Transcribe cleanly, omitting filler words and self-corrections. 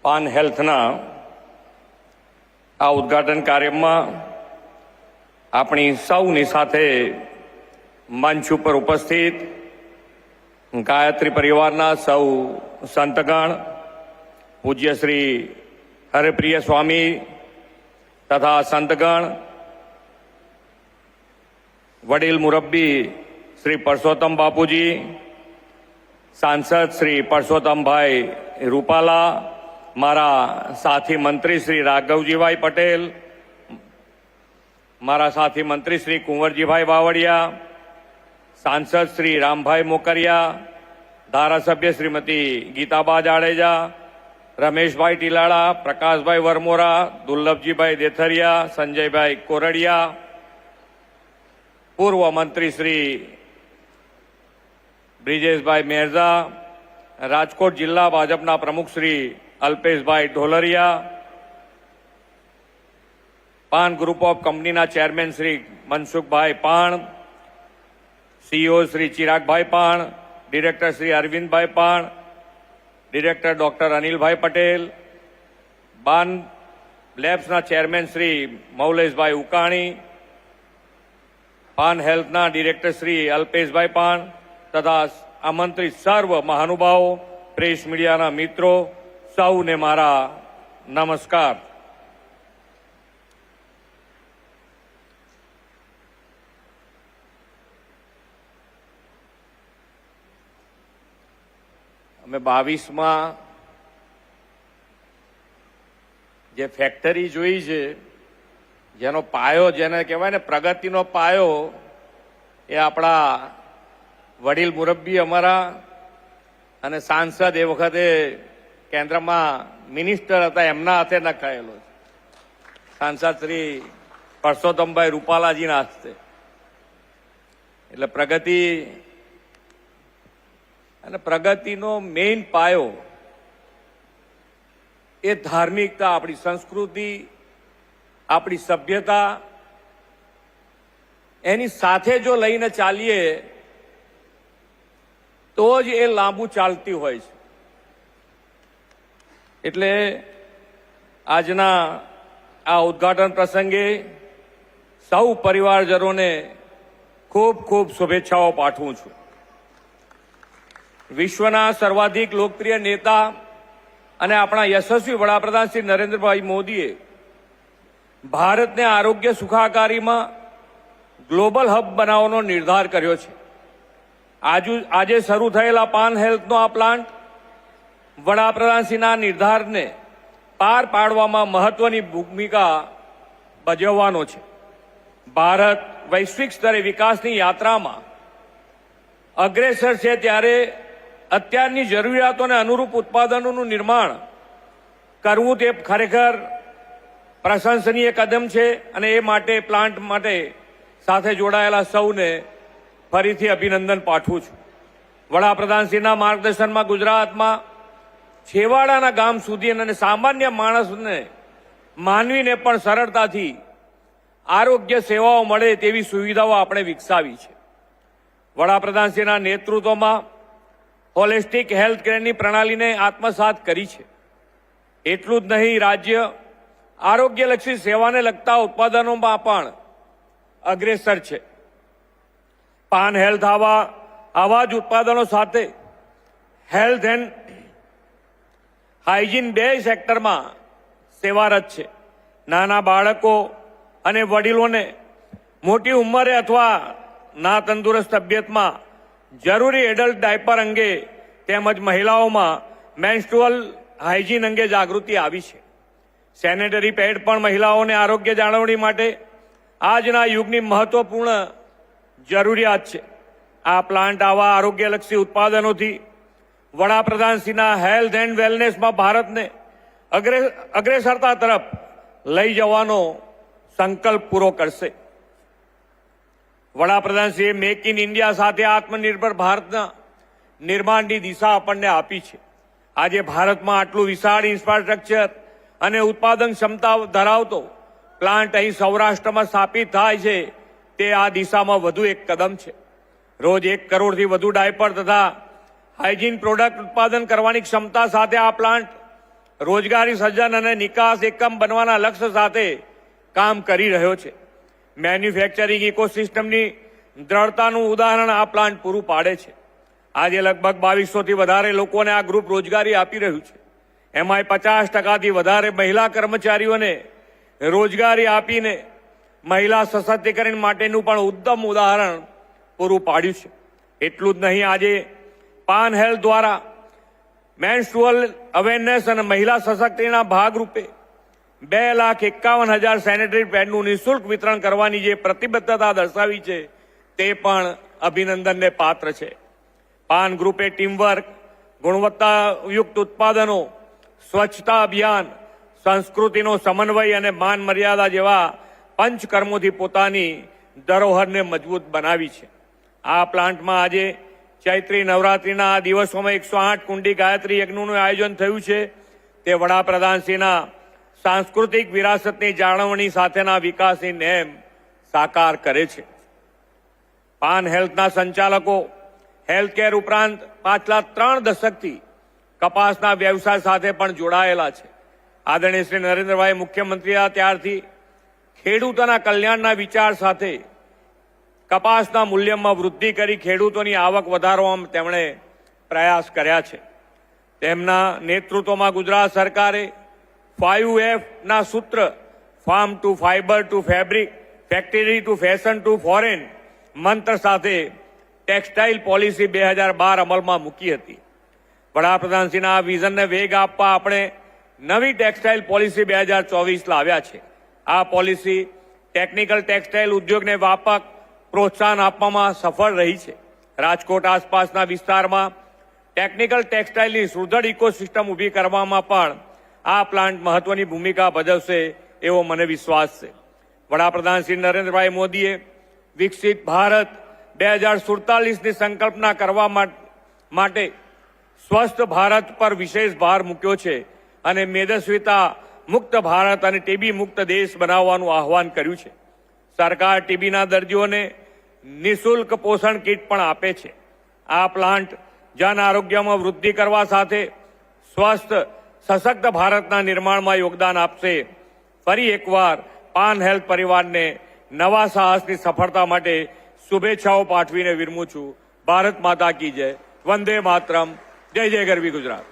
પાન હેલ્થના આ ઉદ્ઘાટન કાર્યમાં આપણી સૌની સાથે મંચ ઉપર ઉપસ્થિત ગાયત્રી પરિવારના સૌ સંતગણ, પૂજ્ય શ્રી હરિપ્રિય સ્વામી તથા સંતગણ, વડીલ મુરબ્બી શ્રી પરસોત્તમ બાપુજી, સાંસદ શ્રી પરસોત્તમભાઈ રૂપાલા, મારા સાથી મંત્રી શ્રી રાઘવજીભાઈ પટેલ, મારા સાથી મંત્રી શ્રી કુંવરજીભાઈ બાવળિયા, સાંસદ શ્રી રામભાઈ મોકરિયા, ધારાસભ્ય શ્રીમતી ગીતાબા જાડેજા, રમેશભાઈ ટીલાળા, પ્રકાશભાઈ વરમોરા, દુર્લભજીભાઈ દેથરિયા, સંજયભાઈ કોરડિયા, પૂર્વ મંત્રી શ્રી બ્રિજેશભાઈ મેરજા, રાજકોટ જિલ્લા ભાજપના પ્રમુખ શ્રી અલ્પેશભાઈ ઢોલરિયા, પાન ગ્રુપ ઓફ કંપનીના chairman Shri Mansukhbhai Paan, CEO Shri Chiragbhai Paan, director Shri Arvindbhai Paan, director doctor Anilbhai Patel, Baan લેબ્સના ચેરમેન શ્રી મૌલેશભાઈ ઉકાણી, પાન હેલ્થના ડિરેક્ટર શ્રી અલ્પેશભાઈ પાણ તથા આમંત્રિત સર્વ મહાનુભાવો, પ્રેસ મીડિયાના મિત્રો, સૌને મારા નમસ્કાર. અમે 22માં જે ફેક્ટરી જોઈ છે, જેનો પાયો જેને કહેવાય ને પ્રગતિનો પાયો, એ આપણા વડીલ મુરબ્બી અમારા અને સાંસદ એ વખતે કેન્દ્રમાં મિનિસ્ટર હતા એમના હાથે નખાયેલો છે, સાંસદ શ્રી પરસોત્તમભાઈ રૂપાલાજીના હસ્તે. એટલે પ્રગતિ અને પ્રગતિનો મેઇન પાયો એ ધાર્મિકતા, આપણી સંસ્કૃતિ, આપણી સભ્યતા, એની સાથે જો લઈને ચાલીએ તો જ એ લાંબુ ચાલતી હોય છે. એટલે આજના આ ઉદ્ઘાટન પ્રસંગે સૌ પરિવારજનોને ખૂબ ખૂબ શુભેચ્છાઓ પાઠવું છું. વિશ્વના સર્વાધિક લોકપ્રિય નેતા અને આપણા યશસ્વી વડાપ્રધાન શ્રી નરેન્દ્રભાઈ મોદીએ ભારતને આરોગ્ય સુખાકારીમાં ગ્લોબલ હબ બનાવવાનો નિર્ધાર કર્યો છે. આજે શરૂ થયેલા પાન હેલ્થનો આ પ્લાન્ટ વડાપ્રધાનશ્રીના નિર્ધારને પાર પાડવામાં મહત્વની ભૂમિકા ભજવવાનો છે. ભારત વૈશ્વિક સ્તરે વિકાસની યાત્રામાં અગ્રેસર છે, ત્યારે અત્યારની જરૂરિયાતોને અનુરૂપ ઉત્પાદનોનું નિર્માણ કરવું તે ખરેખર પ્રશંસનીય કદમ છે. અને એ માટે પ્લાન્ટ માટે સાથે જોડાયેલા સૌને ફરીથી અભિનંદન પાઠવું છું. વડાપ્રધાનશ્રીના માર્ગદર્શનમાં ગુજરાતમાં છેવાડાના ગામ સુધી અને સામાન્ય માણસને, માનવીને પણ સરળતાથી આરોગ્ય સેવાઓ મળે તેવી સુવિધાઓ આપણે વિકસાવી છે. વડાપ્રધાનશ્રીના નેતૃત્વમાં હોલિસ્ટિક હેલ્થ કેરની પ્રણાલીને આત્મસાત કરી છે. એટલું જ નહીં, રાજ્ય આરોગ્યલક્ષી સેવાને લગતા ઉત્પાદનોમાં પણ અગ્રેસર છે. પાન હેલ્થ આવા જ ઉત્પાદનો સાથે હેલ્થ એન્ડ હાઇજીન બે સેક્ટરમાં સેવારત છે. નાના બાળકો અને વડીલોને મોટી ઉંમરે અથવા ના તંદુરસ્ત તબિયતમાં જરૂરી એડલ્ટ ડાયપર અંગે તેમજ મહિલાઓમાં મેન્સ્ટ્રુઅલ હાઇજીન અંગે જાગૃતિ આવી છે. સેનેટરી પેડ પણ મહિલાઓને આરોગ્ય જાળવણી માટે આજના યુગની મહત્વપૂર્ણ જરૂરિયાત છે. આ પ્લાન્ટ આવા આરોગ્યલક્ષી ઉત્પાદનોથી વડાપ્રધાનશ્રીના હેલ્થ એન્ડ વેલનેસમાં ભારતને અગ્રેસરતા તરફ લઈ જવાનો સંકલ્પ પૂરો કરશે. વડાપ્રધાનશ્રીએ મેક ઇન ઇન્ડિયા સાથે આત્મનિર્ભર ભારતના નિર્માણની દિશા આપણને આપી છે. આજે ભારતમાં આટલું વિશાળ ઇન્ફ્રાસ્ટ્રક્ચર અને ઉત્પાદન ક્ષમતા ધરાવતો પ્લાન્ટ અહીં સૌરાષ્ટ્રમાં સ્થાપિત થાય છે, તે આ દિશામાં વધુ એક કદમ છે. રોજ 1 કરોડથી વધુ ડાયપર તથા હાઇજીન પ્રોડક્ટ ઉત્પાદન કરવાની ક્ષમતા સાથે આ પ્લાન્ટ રોજગારી સર્જન અને નિકાસ એકમ બનવાના લક્ષ્ય સાથે કામ કરી રહ્યો છે. મેન્યુફેક્ચરિંગ ઇકોસિસ્ટમની દ્રઢતાનું ઉદાહરણ આ પ્લાન્ટ પૂરું પાડે છે. આજે લગભગ 2200 થી વધારે લોકોને આ ગ્રુપ રોજગારી આપી રહ્યું છે. એમાંય 50% વધારે મહિલા કર્મચારીઓને રોજગારી આપીને મહિલા સશક્તિકરણ માટેનું પણ ઉત્તમ ઉદાહરણ પૂરું પાડ્યું છે. એટલું જ નહીં, આજે પાન હેલ્થ દ્વારા મેન્સ્ટ્રુઅલ અવેરનેસ અને મહિલા સશક્તિકરણના ભાગરૂપે 2,51,000 સેનેટરી પેડનું નિઃશુલ્ક વિતરણ કરવાની જે પ્રતિબદ્ધતા દર્શાવી છે તે પણ અભિનંદનને પાત્ર છે. પાન ગ્રુપે ટીમવર્ક, ગુણવત્તાયુક્ત ઉત્પાદનો, સ્વચ્છતા અભિયાન, સંસ્કૃતિનો સમન્વય અને માન મર્યાદા જેવા પંચકર્મોથી પોતાની ધરોહરને મજબૂત બનાવી છે. આ પ્લાન્ટમાં આજે ચૈત્રી નવરાત્રીના આ દિવસોમાં 108 કુંડી ગાયત્રી યજ્ઞનું આયોજન થયું છે. તે વડાપ્રધાનશ્રીના સાંસ્કૃતિક વિરાસતની જાળવણી સાથેના વિકાસની નેમ સાકાર કરે છે. પાન હેલ્થના સંચાલકો હેલ્થકેર ઉપરાંત પાછલા 3 દશકથી કપાસના વ્યવસાય સાથે પણ જોડાયેલા છે. આદરણીય શ્રી નરેન્દ્રભાઈ મુખ્યમંત્રી હતા ત્યારથી ખેડૂતોના કલ્યાણના વિચાર સાથે કપાસના મૂલ્યમાં વૃદ્ધિ કરી ખેડૂતોની આવક વધારવામાં તેમણે પ્રયાસ કર્યા છે. તેમના નેતૃત્વમાં ગુજરાત સરકારે 5F ના સૂત્ર farm to fibre to fabric, factory to fashion to foreign મંત્ર સાથે ટેક્સટાઇલ પોલિસી 2012 અમલમાં મૂકી હતી. વડાપ્રધાનશ્રીના આ વિઝનને વેગ આપવા આપણે નવી ટેક્સટાઇલ પોલિસી 2024 લાવ્યા છે. આ પોલિસી ટેકનિકલ ટેક્સટાઇલ ઉદ્યોગને વ્યાપક પ્રોત્સાહન આપવામાં સફળ રહી છે. રાજકોટ આસપાસના વિસ્તારમાં ટેકનિકલ ટેક્સટાઇલની સુદૃઢ ઇકોસિસ્ટમ ઊભી કરવામાં પણ આ પ્લાન્ટ મહત્વની ભૂમિકા ભજવશે એવો મને વિશ્વાસ છે. વડાપ્રધાન શ્રી નરેન્દ્રભાઈ મોદીએ વિકસિત ભારત 2047ની સંકલ્પના કરવા માટે સ્વસ્થ ભારત પર વિશેષ ભાર મૂક્યો છે અને મેદસ્વીતા મુક્ત ભારત અને ટીબી મુક્ત દેશ બનાવવાનું આહવાન કર્યું છે. સરકાર ટીબીના દર્દીઓને નિઃશુલ્ક પોષણ કીટ પણ આપે છે. આ પ્લાન્ટ જન આરોગ્યમાં વૃદ્ધિ કરવા સાથે સ્વસ્થ સશક્ત ભારતના નિર્માણમાં યોગદાન આપશે. ફરી એકવાર પાન હેલ્થ પરિવારને નવા સાહસની સફળતા માટે શુભેચ્છાઓ પાઠવીને વિરમું છું. ભારત માતા કી જય. વંદે માતરમ. જય જય ગરવી ગુજરાત.